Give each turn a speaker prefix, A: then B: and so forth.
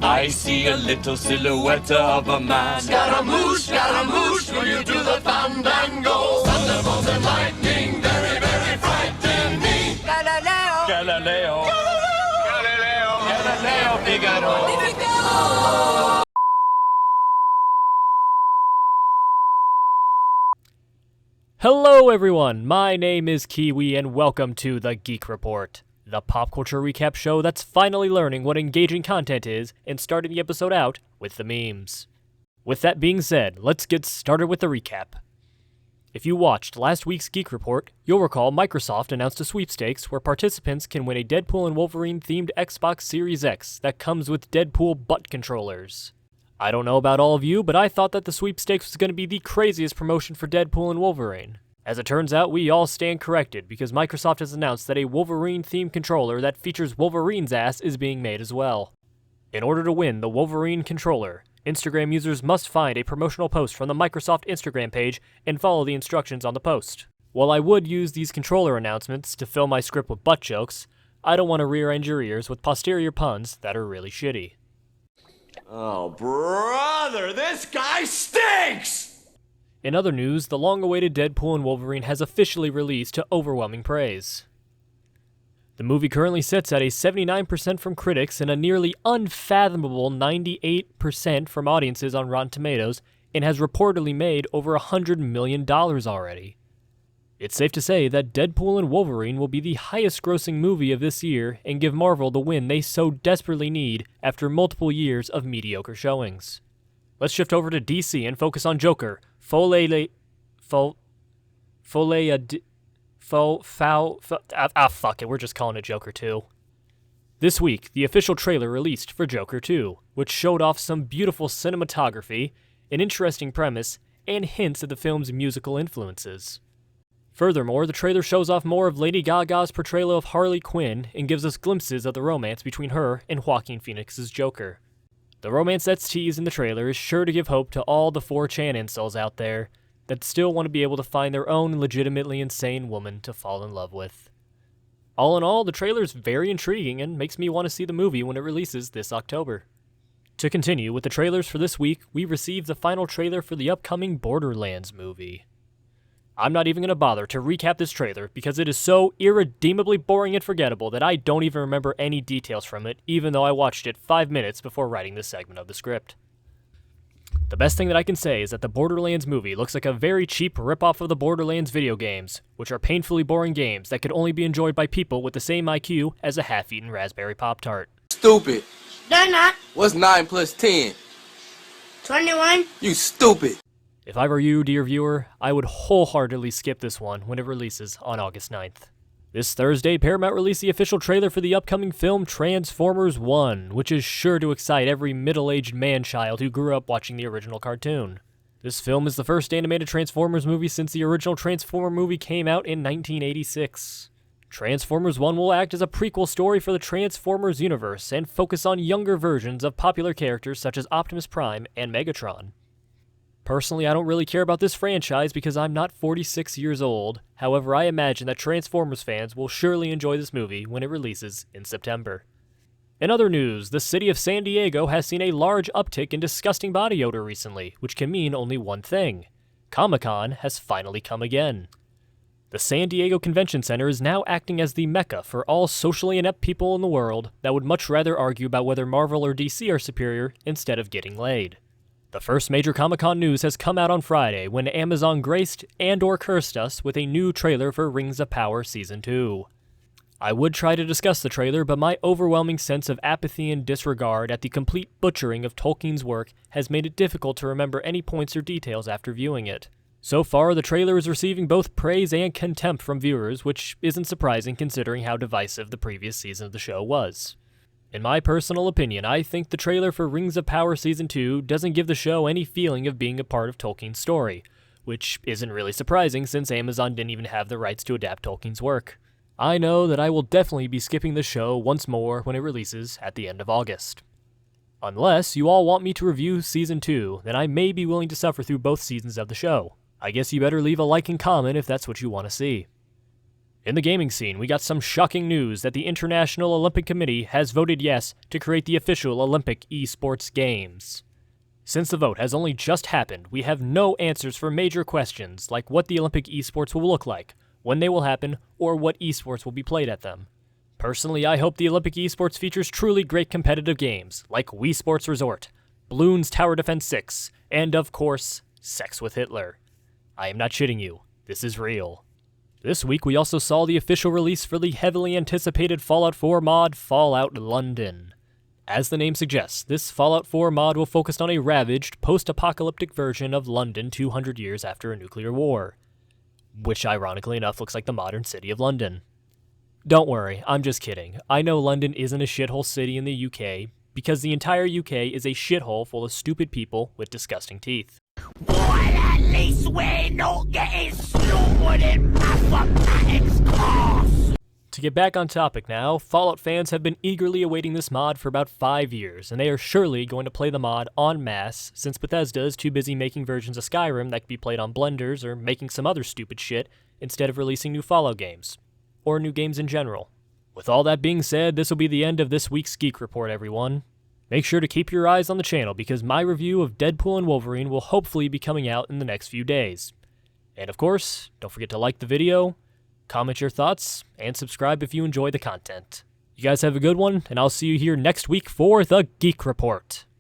A: I see a little silhouette of a man. Scaramouche, will you do the fandango? Thunderbolts and lightning, very, very frightening me. Galileo, Galileo, Galileo, Galileo, Figaro.
B: Hello everyone, my name is Kiwi and welcome to the Geek Report, the pop culture recap show that's finally learning what engaging content is and starting the episode out with the memes. With that being said, let's get started with the recap. If you watched last week's Geek Report, you'll recall Microsoft announced a sweepstakes where participants can win a Deadpool and Wolverine themed Xbox Series X that comes with Deadpool butt controllers. I don't know about all of you, but I thought that the sweepstakes was going to be the craziest promotion for Deadpool and Wolverine. As it turns out, we all stand corrected, because Microsoft has announced that a Wolverine-themed controller that features Wolverine's ass is being made as well. In order to win the Wolverine controller, Instagram users must find a promotional post from the Microsoft Instagram page and follow the instructions on the post. While I would use these controller announcements to fill my script with butt jokes, I don't want to rear-end your ears with posterior puns that are really shitty.
A: Oh, brother, this guy stinks!
B: In other news, the long-awaited Deadpool and Wolverine has officially released to overwhelming praise. The movie currently sits at a 79% from critics and a nearly unfathomable 98% from audiences on Rotten Tomatoes, and has reportedly made over $100 million already. It's safe to say that Deadpool and Wolverine will be the highest-grossing movie of this year and give Marvel the win they so desperately need after multiple years of mediocre showings. Let's shift over to DC and focus on Joker. Fuck it, we're just calling it Joker 2. This week, the official trailer released for Joker 2, which showed off some beautiful cinematography, an interesting premise, and hints at the film's musical influences. Furthermore, the trailer shows off more of Lady Gaga's portrayal of Harley Quinn and gives us glimpses of the romance between her and Joaquin Phoenix's Joker. The romance that's teased in the trailer is sure to give hope to all the 4chan incels out there that still want to be able to find their own legitimately insane woman to fall in love with. All in all, the trailer is very intriguing and makes me want to see the movie when it releases this October. To continue with the trailers for this week, we received the final trailer for the upcoming Borderlands movie. I'm not even going to bother to recap this trailer because it is so irredeemably boring and forgettable that I don't even remember any details from it, even though I watched it 5 minutes before writing this segment of the script. The best thing that I can say is that the Borderlands movie looks like a very cheap ripoff of the Borderlands video games, which are painfully boring games that could only be enjoyed by people with the same IQ as a half-eaten Raspberry Pop-Tart.
C: Stupid.
D: They're not.
C: What's 9 plus 10?
D: 21.
C: You stupid.
B: If I were you, dear viewer, I would wholeheartedly skip this one when it releases on August 9th. This Thursday, Paramount released the official trailer for the upcoming film Transformers 1, which is sure to excite every middle-aged man-child who grew up watching the original cartoon. This film is the first animated Transformers movie since the original Transformer movie came out in 1986. Transformers 1 will act as a prequel story for the Transformers universe and focus on younger versions of popular characters such as Optimus Prime and Megatron. Personally, I don't really care about this franchise because I'm not 46 years old. However, I imagine that Transformers fans will surely enjoy this movie when it releases in September. In other news, the city of San Diego has seen a large uptick in disgusting body odor recently, which can mean only one thing. Comic-Con has finally come again. The San Diego Convention Center is now acting as the mecca for all socially inept people in the world that would much rather argue about whether Marvel or DC are superior instead of getting laid. The first major Comic-Con news has come out on Friday when Amazon graced and/or cursed us with a new trailer for Rings of Power Season 2. I would try to discuss the trailer, but my overwhelming sense of apathy and disregard at the complete butchering of Tolkien's work has made it difficult to remember any points or details after viewing it. So far, the trailer is receiving both praise and contempt from viewers, which isn't surprising considering how divisive the previous season of the show was. In my personal opinion, I think the trailer for Rings of Power Season 2 doesn't give the show any feeling of being a part of Tolkien's story, which isn't really surprising since Amazon didn't even have the rights to adapt Tolkien's work. I know that I will definitely be skipping the show once more when it releases at the end of August. Unless you all want me to review Season 2, then I may be willing to suffer through both seasons of the show. I guess you better leave a like and comment if that's what you want to see. In the gaming scene, we got some shocking news that the International Olympic Committee has voted yes to create the official Olympic esports games. Since the vote has only just happened, we have no answers for major questions like what the Olympic esports will look like, when they will happen, or what esports will be played at them. Personally, I hope the Olympic esports features truly great competitive games like Wii Sports Resort, Bloons Tower Defense 6, and of course, Sex with Hitler. I am not shitting you, this is real. This week we also saw the official release for the heavily anticipated Fallout 4 mod, Fallout London. As the name suggests, this Fallout 4 mod will focus on a ravaged, post-apocalyptic version of London 200 years after a nuclear war. Which ironically enough looks like the modern city of London. Don't worry, I'm just kidding. I know London isn't a shithole city in the UK, because the entire UK is a shithole full of stupid people with disgusting teeth.
A: Well, at least we're not getting slaughtered in mathematics class!
B: To get back on topic now, Fallout fans have been eagerly awaiting this mod for about 5 years, and they are surely going to play the mod en masse since Bethesda is too busy making versions of Skyrim that can be played on blenders or making some other stupid shit instead of releasing new Fallout games. Or new games in general. With all that being said, this will be the end of this week's Geek Report, everyone. Make sure to keep your eyes on the channel because my review of Deadpool and Wolverine will hopefully be coming out in the next few days. And of course, don't forget to like the video, comment your thoughts, and subscribe if you enjoy the content. You guys have a good one, and I'll see you here next week for the Geek Report.